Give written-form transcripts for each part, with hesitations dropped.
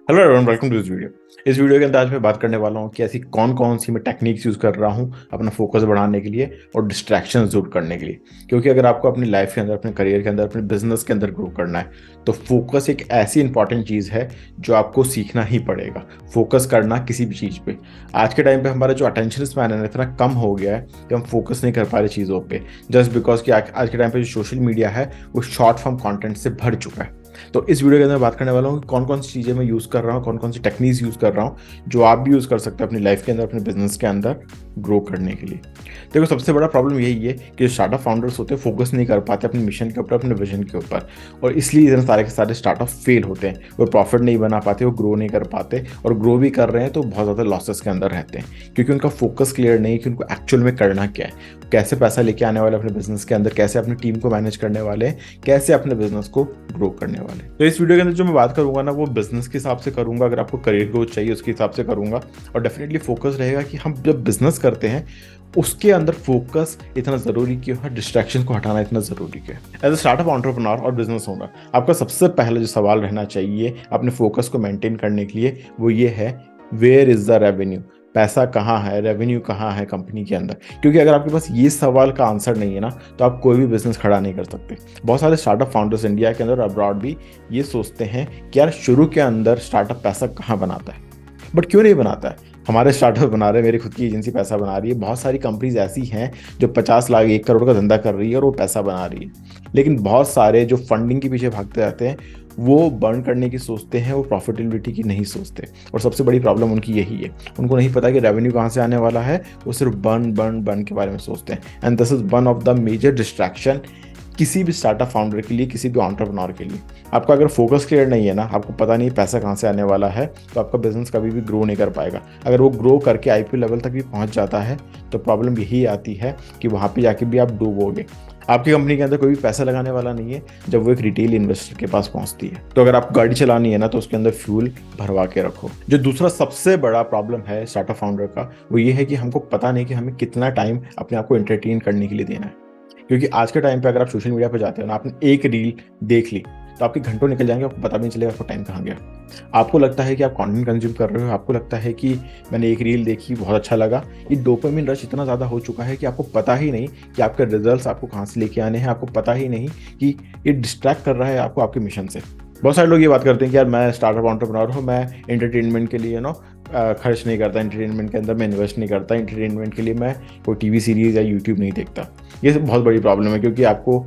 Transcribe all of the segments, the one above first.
Hello everyone, welcome to this video. इस video के अंदर आज मैं बात करने वाला हूँ कि ऐसी कौन कौन सी मैं टेक्निक्स यूज़ कर रहा हूँ अपना फोकस बढ़ाने के लिए और डिस्ट्रैक्शंस दूर करने के लिए। क्योंकि अगर आपको अपनी लाइफ के अंदर, अपने करियर के अंदर, अपने बिजनेस के अंदर ग्रो करना है तो फोकस एक ऐसी इंपॉर्टेंट चीज़ है जो आपको सीखना ही पड़ेगा। फोकस करना किसी भी चीज़ पे। आज के टाइम पे हमारा जो अटेंशन स्पैन है इतना कम हो गया है कि हम फोकस नहीं कर पा रहे चीज़ों पे, जस्ट बिकॉज कि आज के टाइम पे जो सोशल मीडिया है वो शॉर्ट फॉर्म कंटेंट से भर चुका है। तो इस वीडियो के अंदर बात करने वाला हूँ कि कौन कौन सी चीज़ें मैं यूज़ कर रहा हूँ, कौन कौन सी टेक्निक्स यूज़ कर रहा हूँ जो आप भी यूज़ कर सकते हैं अपनी लाइफ के अंदर, अपने बिजनेस के अंदर ग्रो करने के लिए। देखो, सबसे बड़ा प्रॉब्लम यही है कि जो स्टार्टअप फाउंडर्स होते हैं फोकस नहीं कर पाते अपने मिशन के ऊपर, अपने विजन के ऊपर, और इसलिए इतने सारे के सारे स्टार्टअप फेल होते हैं। वो प्रॉफिट नहीं बना पाते, वो ग्रो नहीं कर पाते, और ग्रो भी कर रहे हैं तो बहुत ज़्यादा लॉसेस के अंदर रहते हैं क्योंकि उनका फोकस क्लियर नहीं है कि उनको एक्चुअल में करना क्या है, कैसे पैसा लेके आने वाले अपने बिजनेस के अंदर, कैसे अपनी टीम को मैनेज करने वाले हैं, कैसे अपने बिजनेस को ग्रो करने वाले हैं। तो इस वीडियो के अंदर जो मैं बात करूंगा ना वो बिजनेस के हिसाब से करूंगा, अगर आपको करियर ग्रोथ चाहिए उसके हिसाब से करूंगा। और डेफिनेटली फोकस रहेगा कि हम जब बिजनेस करते हैं उसके अंदर फोकस इतना जरूरी क्यों है, डिस्ट्रैक्शन को हटाना इतना जरूरी क्यों है। एज अ स्टार्टअप एंटरप्रेन्योर और बिजनेस ओनर, आपका सबसे पहला जो सवाल रहना चाहिए अपने फोकस को मेंटेन करने के लिए वो ये है, वेयर इज द रेवेन्यू। पैसा कहाँ है, रेवेन्यू कहाँ है कंपनी के अंदर। क्योंकि अगर आपके पास ये सवाल का आंसर नहीं है ना तो आप कोई भी बिजनेस खड़ा नहीं कर सकते। बहुत सारे स्टार्टअप फाउंडर्स इंडिया के अंदर, अब्रॉड भी, ये सोचते हैं कि यार शुरू के अंदर स्टार्टअप पैसा कहाँ बनाता है, बट क्यों नहीं बनाता है। हमारे स्टार्टअप बना रहे हैं, मेरी खुद की एजेंसी पैसा बना रही है, बहुत सारी कंपनीज ऐसी हैं जो 50 लाख 1 करोड़ का धंधा कर रही है और वो पैसा बना रही है। लेकिन बहुत सारे जो फंडिंग के पीछे भागते रहते हैं वो बर्न करने की सोचते हैं, वो प्रॉफिटेबिलिटी की नहीं सोचते। और सबसे बड़ी प्रॉब्लम उनकी यही है, उनको नहीं पता कि रेवेन्यू कहाँ से आने वाला है, वो सिर्फ बर्न बर्न बर्न के बारे में सोचते हैं। And this is one of the major distraction किसी भी स्टार्टअप फाउंडर के लिए, किसी भी एंटरप्रेन्योर के लिए। आपका अगर फोकस क्लियर नहीं है ना, आपको पता नहीं पैसा कहाँ से आने वाला है, तो आपका बिजनेस कभी भी ग्रो नहीं कर पाएगा। अगर वो ग्रो करके आईपीओ लेवल तक भी पहुंच जाता है तो प्रॉब्लम यही आती है कि वहाँ पे जाके भी आप डूबोगे। आपकी कंपनी के अंदर कोई भी पैसा लगाने वाला नहीं है जब वो एक रिटेल इन्वेस्टर के पास पहुंचती है। तो अगर आपको गाड़ी चलानी है ना तो उसके अंदर फ्यूल भरवा के रखो। जो दूसरा सबसे बड़ा प्रॉब्लम है स्टार्टअप फाउंडर का वो ये है कि हमको पता नहीं कि हमें कितना टाइम अपने आप को एंटरटेन करने के लिए देना है। क्योंकि आज के टाइम पे अगर आप सोशल मीडिया पे जाते हो ना, आपने एक रील देख ली तो आपके घंटों निकल जाएंगे, आपको पता भी नहीं चलेगा आपको टाइम कहाँ गया। आपको लगता है कि आप कंटेंट कंज्यूम कर रहे हो, आपको लगता है कि मैंने एक रील देखी बहुत अच्छा लगा। ये डोपामिन रश इतना ज़्यादा हो चुका है कि आपको पता ही नहीं कि आपके रिजल्ट्स आपको कहाँ से लेके आने हैं, आपको पता ही नहीं कि ये डिस्ट्रैक्ट कर रहा है आपको आपके मिशन से। बहुत सारे लोग ये बात करते हैं कि यार मैं स्टार्टअप एंटरप्रेन्योर हूँ, मैं एंटरटेनमेंट के लिए खर्च नहीं करता, एंटरटेनमेंट के अंदर मैं इन्वेस्ट नहीं करता, एंटरटेनमेंट के लिए मैं कोई टीवी सीरीज या यूट्यूब नहीं देखता। ये सब बहुत बड़ी प्रॉब्लम है क्योंकि आपको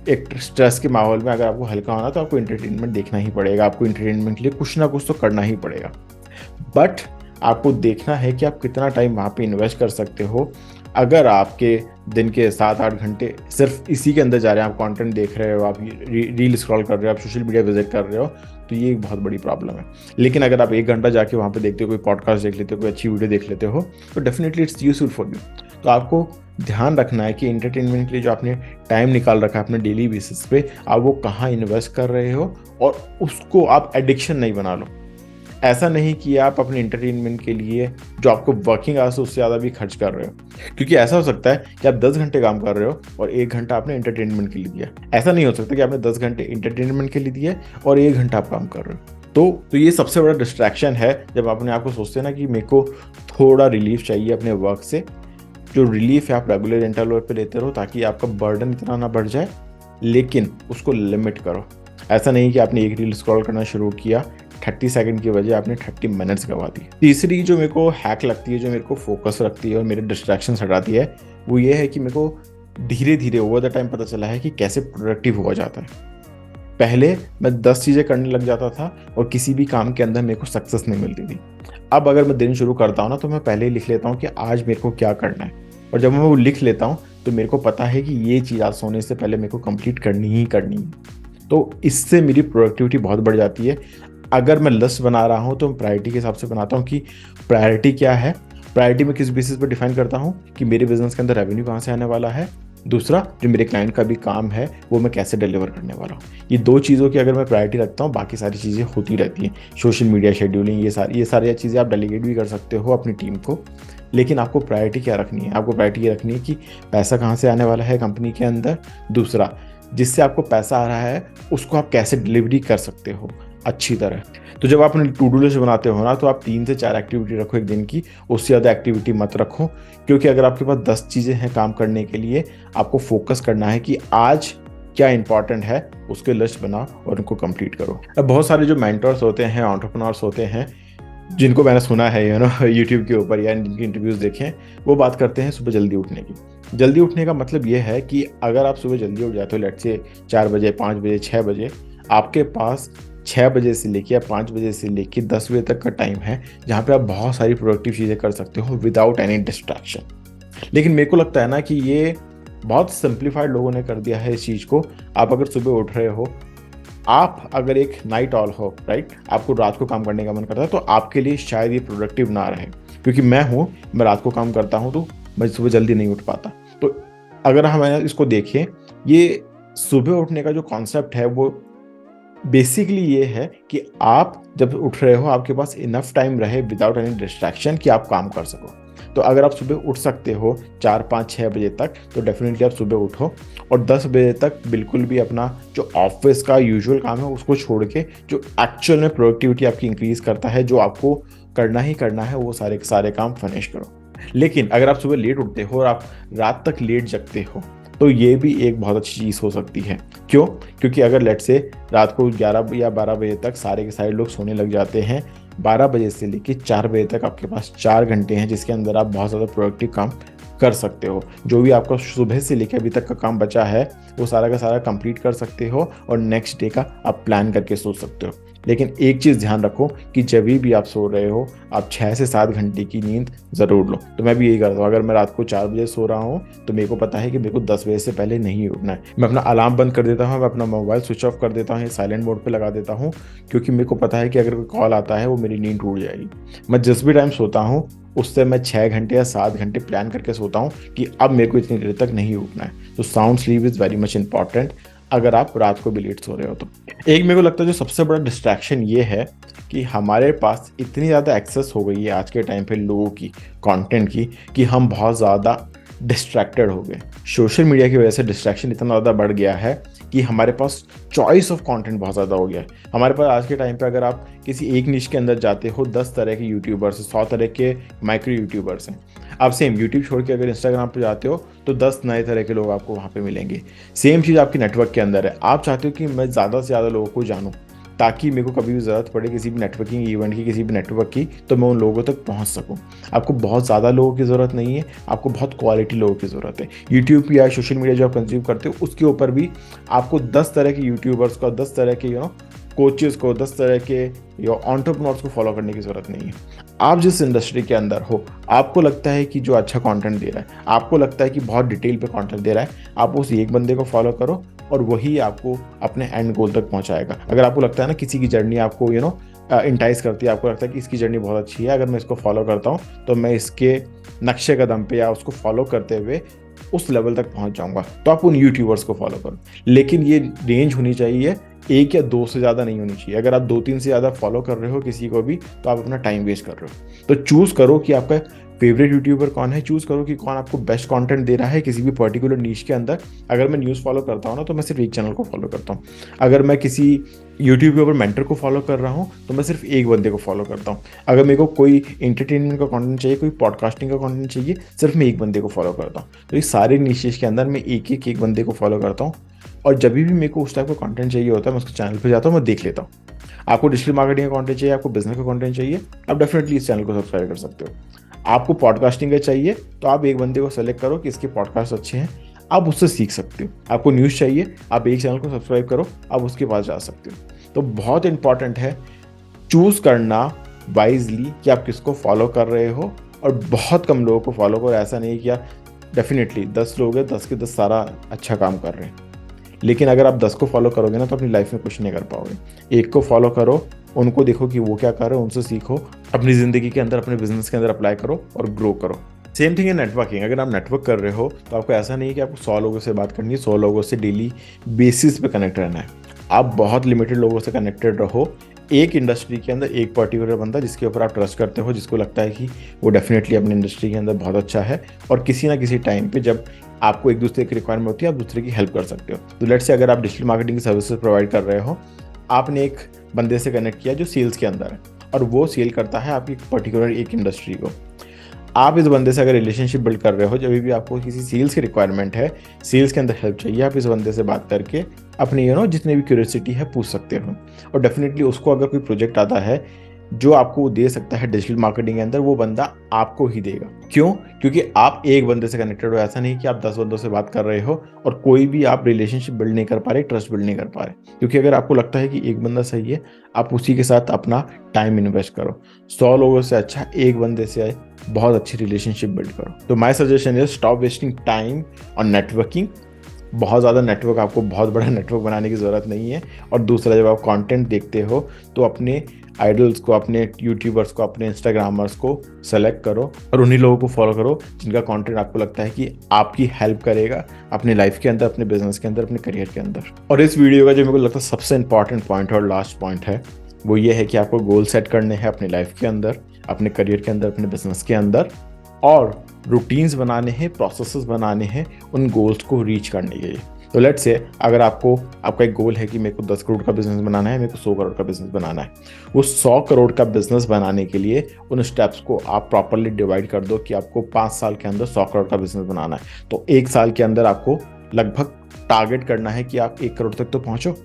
एक स्ट्रेस के माहौल में अगर आपको हल्का होना तो आपको एंटरटेनमेंट देखना ही पड़ेगा, आपको एंटरटेनमेंट के लिए कुछ ना कुछ तो करना ही पड़ेगा। बट आपको देखना है कि आप कितना टाइम वहाँ पे इन्वेस्ट कर सकते हो। अगर आपके दिन के 7-8 घंटे सिर्फ इसी के अंदर जा रहे हैं, आप कंटेंट देख रहे हो, आप रील स्क्रॉल कर रहे हो, आप सोशल मीडिया विजिट कर रहे हो, तो ये एक बहुत बड़ी प्रॉब्लम है। लेकिन अगर आप 1 घंटा जाके वहाँ पे देखते हो, कोई पॉडकास्ट देख लेते हो, कोई अच्छी वीडियो देख लेते हो, तो definitely it's useful for you. तो आपको ध्यान रखना है कि एंटरटेनमेंट के लिए जो आपने टाइम निकाल रखा है अपने डेली बेसिस पे, आप वो कहाँ इन्वेस्ट कर रहे हो और उसको आप एडिक्शन नहीं बना लो। ऐसा नहीं कि आप अपने एंटरटेनमेंट के लिए जो आपको वर्किंग आवर्स है उससे ज़्यादा भी खर्च कर रहे हो। क्योंकि ऐसा हो सकता है कि आप 10 घंटे काम कर रहे हो और 1 घंटा आपने एंटरटेनमेंट के लिए दिया। ऐसा नहीं हो सकता कि आपने 10 घंटे एंटरटेनमेंट के लिए दिए और 1 घंटा आप काम कर रहे हो। तो ये सबसे बड़ा डिस्ट्रैक्शन है जब अपने आप को सोचते हैं ना कि मेरे को थोड़ा रिलीफ चाहिए अपने वर्क से। जो रिलीफ है आप रेगुलर इंटरवल पे लेते रहो ताकि आपका बर्डन इतना ना बढ़ जाए, लेकिन उसको लिमिट करो। ऐसा नहीं कि आपने एक रील स्क्रॉल करना शुरू किया, 30 सेकंड की वजह आपने 30 मिनट्स गवा दी। तीसरी जो मेरे को हैक लगती है, जो मेरे को फोकस रखती है और मेरे डिस्ट्रैक्शन हटाती है, वो ये है कि मेरे को धीरे धीरे ओवर द टाइम पता चला है कि कैसे प्रोडक्टिव हुआ जाता है। पहले मैं 10 चीज़ें करने लग जाता था और किसी भी काम के अंदर मेरे को सक्सेस नहीं मिलती थी। अब अगर मैं दिन शुरू करता हूँ ना तो मैं पहले ही लिख लेता हूँ कि आज मेरे को क्या करना है, और जब मैं वो लिख लेता हूँ तो मेरे को पता है कि ये चीज़ आज सोने से पहले मेरे को कंप्लीट करनी ही करनी है। तो इससे मेरी प्रोडक्टिविटी बहुत बढ़ जाती है। अगर मैं लिस्ट बना रहा हूँ तो मैं प्रायोरिटी के हिसाब से बनाता हूँ कि प्रायोरिटी क्या है, प्रायोरिटी में किस बेसिस पर डिफाइन करता हूँ कि मेरे बिजनेस के अंदर रेवेन्यू कहाँ से आने वाला है, दूसरा जो मेरे क्लाइंट का भी काम है वो मैं कैसे डिलीवर करने वाला हूँ। ये दो चीज़ों की अगर मैं प्रायोरिटी रखता हूँ बाकी सारी चीज़ें होती रहती हैं। सोशल मीडिया शेड्यूलिंग, ये सारी चीज़ें आप डेलीगेट भी कर सकते हो अपनी टीम को। लेकिन आपको प्रायोरिटी क्या रखनी है, आपको प्रायोरिटी ये रखनी है कि पैसा कहाँ से आने वाला है कंपनी के अंदर, दूसरा जिससे आपको पैसा आ रहा है उसको आप कैसे डिलीवरी कर सकते हो। अच्छी तरह। तो जब आप अपनी टू डू लिस्ट बनाते हो ना, तो आप 3 से 4 एक्टिविटी रखो एक दिन की, उससे ज़्यादा एक्टिविटी मत रखो। क्योंकि अगर आपके पास 10 चीज़ें हैं काम करने के लिए, आपको फोकस करना है कि आज क्या इंपॉर्टेंट है, उसके लिस्ट बनाओ और उनको कंप्लीट करो। अब बहुत सारे जो मेंटर्स होते हैं, एंटरप्रेन्योर्स होते हैं, जिनको मैंने सुना है यूट्यूब के ऊपर या जिनकी इंटरव्यूज़ देखे हैं, वो बात करते हैं सुबह जल्दी उठने की। जल्दी उठने का मतलब ये है कि अगर आप सुबह जल्दी उठ जाते हो, लेट से 4 बजे, 5 बजे, 6 बजे, आपके पास 6 बजे से लेके या 5 बजे से लेके 10 बजे तक का टाइम है, जहाँ पे आप बहुत सारी प्रोडक्टिव चीज़ें कर सकते हो विदाउट एनी डिस्ट्रैक्शन। लेकिन मेरे को लगता है ना कि ये बहुत सिंप्लीफाइड लोगों ने कर दिया है इस चीज़ को। आप अगर सुबह उठ रहे हो, आप अगर एक नाइट ऑल हो, राइट, आपको रात को काम करने का मन करता है, तो आपके लिए शायद ये प्रोडक्टिव ना रहे। क्योंकि मैं रात को काम करता हूँ, तो मैं सुबह जल्दी नहीं उठ पाता। तो अगर हम इसको देखें, ये सुबह उठने का जो कॉन्सेप्ट है वो बेसिकली ये है कि आप जब उठ रहे हो, आपके पास इनफ टाइम रहे विदाउट एनी डिस्ट्रैक्शन कि आप काम कर सको। तो अगर आप सुबह उठ सकते हो 4, 5, 6 बजे तक, तो डेफिनेटली आप सुबह उठो। और 10 बजे तक बिल्कुल भी अपना जो ऑफिस का यूजुअल काम है उसको छोड़ के, जो एक्चुअल में प्रोडक्टिविटी आपकी इंक्रीज करता है, जो आपको करना ही करना है, वो सारे के सारे काम फिनिश करो। लेकिन अगर आप सुबह लेट उठते हो और आप रात तक लेट जगते हो, तो ये भी एक बहुत अच्छी चीज़ हो सकती है। क्यों? क्योंकि अगर लेट से रात को 11 या 12 बजे तक सारे के सारे लोग सोने लग जाते हैं, 12 बजे से लेकर 4 बजे तक आपके पास 4 घंटे हैं, जिसके अंदर आप बहुत ज़्यादा प्रोडक्टिव काम कर सकते हो। जो भी आपका सुबह से लेकर अभी तक का काम बचा है, वो सारा का सारा कंप्लीट कर सकते हो और नेक्स्ट डे का आप प्लान करके सो सकते हो। लेकिन एक चीज़ ध्यान रखो कि जब भी आप सो रहे हो, आप 6 से 7 घंटे की नींद ज़रूर लो। तो मैं भी यही करता हूँ। अगर मैं रात को 4 बजे सो रहा हूँ, तो मेरे को पता है कि मेरे को 10 बजे से पहले नहीं उठना है। मैं अपना अलार्म बंद कर देता हूँ, मैं अपना मोबाइल स्विच ऑफ कर देता हूँ, साइलेंट मोड पे लगा देता हूँ। क्योंकि मेरे को पता है कि अगर कोई कॉल आता है, वो मेरी नींद टूट जाएगी। मैं जिस भी टाइम सोता हूँ, उससे मैं 6 घंटे या 7 घंटे प्लान करके सोता हूँ कि अब मेरे को इतनी देर तक नहीं उठना है। तो sound sleep is very much important, अगर आप रात को भी लेट सो रहे हो तो। एक मेरे को लगता है जो सबसे बड़ा डिस्ट्रैक्शन ये है कि हमारे पास इतनी ज़्यादा एक्सेस हो गई है आज के टाइम पे लोगों की, कंटेंट की, कि हम बहुत ज़्यादा डिस्ट्रैक्टेड हो गए। सोशल मीडिया की वजह से डिस्ट्रैक्शन इतना ज़्यादा बढ़ गया है कि हमारे पास चॉइस ऑफ कंटेंट बहुत ज़्यादा हो गया है। हमारे पास आज के टाइम पे अगर आप किसी एक निश के अंदर जाते हो, 10 तरह के यूट्यूबर्स, 100 तरह के माइक्रो यूट्यूबर्स हैं। आप सेम यूट्यूब छोड़ के अगर इंस्टाग्राम पे जाते हो, तो 10 नए तरह के लोग आपको वहाँ पे मिलेंगे। सेम चीज़ आपकी नेटवर्क के अंदर है। आप चाहते हो कि मैं ज़्यादा से ज़्यादा लोगों को जानूँ, ताकि मेरे को कभी भी ज़रूरत पड़े किसी भी नेटवर्किंग इवेंट की, किसी भी नेटवर्क की, तो मैं उन लोगों तक पहुंच सकूं। आपको बहुत ज़्यादा लोगों की ज़रूरत नहीं है, आपको बहुत क्वालिटी लोगों की ज़रूरत है। यूट्यूब या सोशल मीडिया जो आप कंज्यूम करते हो, उसके ऊपर भी आपको 10 तरह के यूट्यूबर्स को, 10 तरह के कोचेस को, 10 तरह के एंटरप्रेन्योर्स को फॉलो करने की ज़रूरत नहीं है। आप जिस इंडस्ट्री के अंदर हो, आपको लगता है कि जो अच्छा कंटेंट दे रहा है, आपको लगता है कि बहुत डिटेल पे कंटेंट दे रहा है, आप उस एक बंदे को फॉलो करो और वही आपको अपने एंड गोल तक पहुंचाएगा। अगर आपको लगता है ना किसी की जर्नी आपको इंटाइस करती है, आपको लगता है कि इसकी जर्नी बहुत अच्छी है, अगर मैं इसको फॉलो करता हूँ तो मैं इसके नक्शे कदम पे या उसको फॉलो करते हुए उस लेवल तक पहुंच जाऊंगा, तो आप उन यूट्यूबर्स को फॉलो करो। लेकिन ये रेंज होनी चाहिए, 1 या 2 से ज़्यादा नहीं होनी चाहिए। अगर आप 2-3 से ज़्यादा फॉलो कर रहे हो किसी को भी, तो आप अपना टाइम वेस्ट कर रहे हो। तो चूज़ करो कि आपका फेवरेट यूट्यूबर कौन है, चूज़ करो कि कौन आपको बेस्ट कंटेंट दे रहा है किसी भी पर्टिकुलर नीश के अंदर। अगर मैं न्यूज़ फॉलो करता हूँ ना, तो मैं सिर्फ एक चैनल को फॉलो करता हूँ। अगर मैं किसी यूट्यूब के ऊपर मेंटर को फॉलो कर रहा हूँ, तो मैं सिर्फ एक बंदे को फॉलो करता हूँ। अगर मेरे को कोई इंटरटेनमेंट का कंटेंट चाहिए, कोई पॉडकास्टिंग का कंटेंट चाहिए, सिर्फ मैं एक बंदे को फॉलो करता हूँ। तो ये सारे नीशेस के अंदर मैं एक बंदे को फॉलो करता हूँ। और जब भी मेरे को उस टाइप का कंटेंट चाहिए होता है, मैं उसके चैनल पर जाता हूँ, मैं देख लेता हूँ। आपको डिजिटल मार्केटिंग का कंटेंट चाहिए, आपको बिजनेस का कंटेंट चाहिए, आप डेफिनेटली इस चैनल को सब्सक्राइब कर सकते हो। आपको पॉडकास्टिंग का चाहिए, तो आप एक बंदे को सेलेक्ट करो कि इसके पॉडकास्ट अच्छे हैं, आप उससे सीख सकते हो। आपको न्यूज़ चाहिए, आप एक चैनल को सब्सक्राइब करो, आप उसके पास जा सकते हो। तो बहुत इंपॉर्टेंट है चूज़ करना वाइजली कि आप किसको फॉलो कर रहे हो, और बहुत कम लोगों को फॉलो करो। ऐसा नहीं कि डेफिनेटली 10 लोग हैं, 10 के 10 सारा अच्छा काम कर रहे हैं, लेकिन अगर आप 10 को फॉलो करोगे ना, तो अपनी लाइफ में कुछ नहीं कर पाओगे। एक को फॉलो करो, उनको देखो कि वो क्या कर रहे हैं, उनसे सीखो, अपनी ज़िंदगी के अंदर, अपने बिजनेस के अंदर अप्लाई करो और ग्रो करो। सेम थिंग है नेटवर्किंग। अगर आप नेटवर्क कर रहे हो, तो आपको ऐसा नहीं है कि आपको 100 लोगों से बात करनी है, 100 लोगों से डेली बेसिस पे कनेक्ट रहना है। आप बहुत लिमिटेड लोगों से कनेक्टेड रहो। एक इंडस्ट्री के अंदर एक पर्टिकुलर बंदा जिसके ऊपर आप ट्रस्ट करते हो, जिसको लगता है कि वो डेफिनेटली अपनी इंडस्ट्री के अंदर बहुत अच्छा है, और किसी ना किसी टाइम पे जब आपको एक दूसरे की रिक्वायरमेंट होती है, आप दूसरे की हेल्प कर सकते हो। तो लेट्स से अगर आप डिजिटल मार्केटिंग सर्विसेज प्रोवाइड कर रहे हो, आपने एक बंदे से कनेक्ट किया जो सेल्स के अंदर है, और वो सेल करता है आपकी पर्टिकुलर एक इंडस्ट्री को। आप इस बंदे से अगर रिलेशनशिप बिल्ड कर रहे हो, जब भी आपको किसी सेल्स की रिक्वायरमेंट है, सेल्स के अंदर हेल्प चाहिए, आप इस बंदे से बात करके अपनी जितने भी क्यूरियोसिटी है पूछ सकते हो। और डेफिनेटली उसको अगर कोई प्रोजेक्ट आता है जो आपको वो दे सकता है डिजिटल मार्केटिंग के अंदर, वो बंदा आपको ही देगा। क्यों? क्योंकि आप एक बंदे से कनेक्टेड हो, ऐसा नहीं कि आप 10 बंदों से बात कर रहे हो और कोई भी आप रिलेशनशिप बिल्ड नहीं कर पा रहे, ट्रस्ट बिल्ड नहीं कर पा रहे। क्योंकि अगर आपको लगता है कि एक बंदा सही है, आप उसी के साथ अपना टाइम इन्वेस्ट करो। 100 लोगों से अच्छा एक बंदे से बहुत अच्छी रिलेशनशिप बिल्ड करो। तो my suggestion is stop wasting time on networking. बहुत ज़्यादा नेटवर्क, आपको बहुत बड़ा नेटवर्क बनाने की ज़रूरत नहीं है। और दूसरा, जब आप कंटेंट देखते हो तो अपने आइडल्स को, अपने यूट्यूबर्स को, अपने इंस्टाग्रामर्स को सेलेक्ट करो और उन्हीं लोगों को फॉलो करो जिनका कंटेंट आपको लगता है कि आपकी हेल्प करेगा अपनी लाइफ के अंदर, अपने बिजनेस के अंदर, अपने करियर के अंदर। और इस वीडियो का जो मेरे को लगता है सबसे इंपॉर्टेंट पॉइंट और लास्ट पॉइंट है, वो ये है कि आपको गोल सेट करने हैं अपनी लाइफ के अंदर, अपने करियर के अंदर, अपने बिजनेस के अंदर, और रूटीन्स बनाने हैं, प्रोसेसेस बनाने हैं उन गोल्स को रीच करने के लिए। तो लेट्स से अगर आपका एक गोल है कि मेरे को 10 करोड़ का बिजनेस बनाना है, मेरे को 100 करोड़ का बिजनेस बनाना है, वो 100 करोड़ का बिजनेस बनाने के लिए उन स्टेप्स को आप प्रॉपरली डिवाइड कर दो कि आपको 5 साल के अंदर 100 करोड़ का बिजनेस बनाना है। तो 1 साल के अंदर आपको लगभग टारगेट करना है कि आप 1 करोड़ तक तो पहुंचो।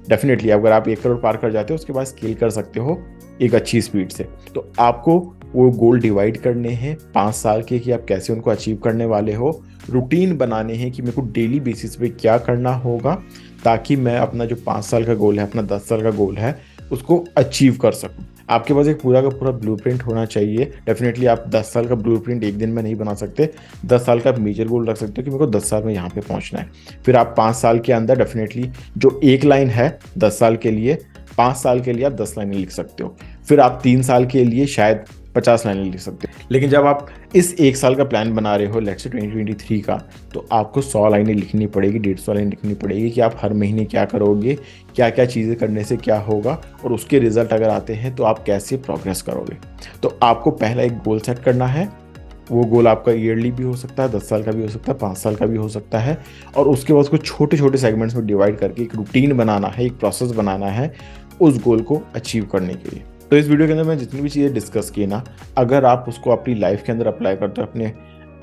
डेफिनेटली अगर आप 1 करोड़ पार कर जाते हो, उसके बाद स्केल कर सकते हो एक अच्छी स्पीड से। तो आपको वो गोल डिवाइड करने हैं 5 साल के कि आप कैसे उनको अचीव करने वाले हो। रूटीन बनाने हैं कि मेरे को डेली बेसिस पे क्या करना होगा ताकि मैं अपना जो 5 साल का गोल है, अपना 10 साल का गोल है, उसको अचीव कर सकूं। आपके पास एक पूरा का पूरा ब्लूप्रिंट होना चाहिए। डेफिनेटली आप 10 साल का ब्लूप्रिंट एक दिन में नहीं बना सकते। 10 साल का मेजर गोल रख सकते हो कि मेरे को 10 साल में यहाँ पे पहुँचना है। फिर आप 5 साल के अंदर डेफिनेटली जो एक लाइन है 10 साल के लिए, 5 साल के लिए आप 10 लाइनें लिख सकते हो। फिर आप 3 साल के लिए शायद 50 लाइनें लिख सकते हो। लेकिन जब आप इस 1 साल का प्लान बना रहे हो, लेट्स से 2023 का, तो आपको 100 लाइनें लिखनी पड़ेगी, 150 लाइनें लिखनी पड़ेगी कि आप हर महीने क्या करोगे, क्या क्या चीज़ें करने से क्या होगा, और उसके रिजल्ट अगर आते हैं तो आप कैसे प्रोग्रेस करोगे। तो आपको पहला एक गोल सेट करना है। वो गोल आपका ईयरली भी हो सकता है, 10 साल का भी हो सकता है, 5 साल का भी हो सकता है। और उसके बाद उसको छोटे छोटे सेगमेंट्स में डिवाइड करके एक रूटीन बनाना है, एक प्रोसेस बनाना है उस गोल को अचीव करने के लिए। तो इस वीडियो के अंदर मैं जितनी भी चीज़ें डिस्कस की ना, अगर आप उसको अपनी लाइफ के अंदर अप्लाई करते हो, अपने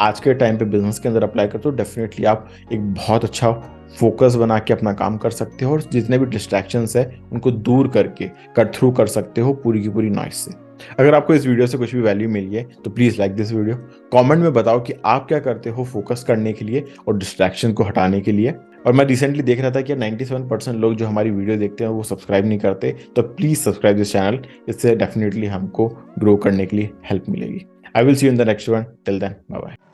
आज के टाइम पे बिजनेस के अंदर अप्लाई करते हो, डेफिनेटली आप एक बहुत अच्छा फोकस बना के अपना काम कर सकते हो और जितने भी डिस्ट्रैक्शंस है उनको दूर करके कट थ्रू कर सकते हो पूरी की पूरी नॉइस से। अगर आपको इस वीडियो से कुछ भी वैल्यू मिली है तो please like this video. Comment में बताओ कि आप क्या करते हो फोकस करने के लिए और डिस्ट्रैक्शन को हटाने के लिए। और मैं रिसेंटली देख रहा था कि 97% लोग जो हमारी वीडियो देखते हैं वो सब्सक्राइब नहीं करते, तो प्लीज़ सब्सक्राइब दिस चैनल। इससे डेफिनेटली हमको ग्रो करने के लिए हेल्प मिलेगी। I will see you in the next one. Till then, bye bye.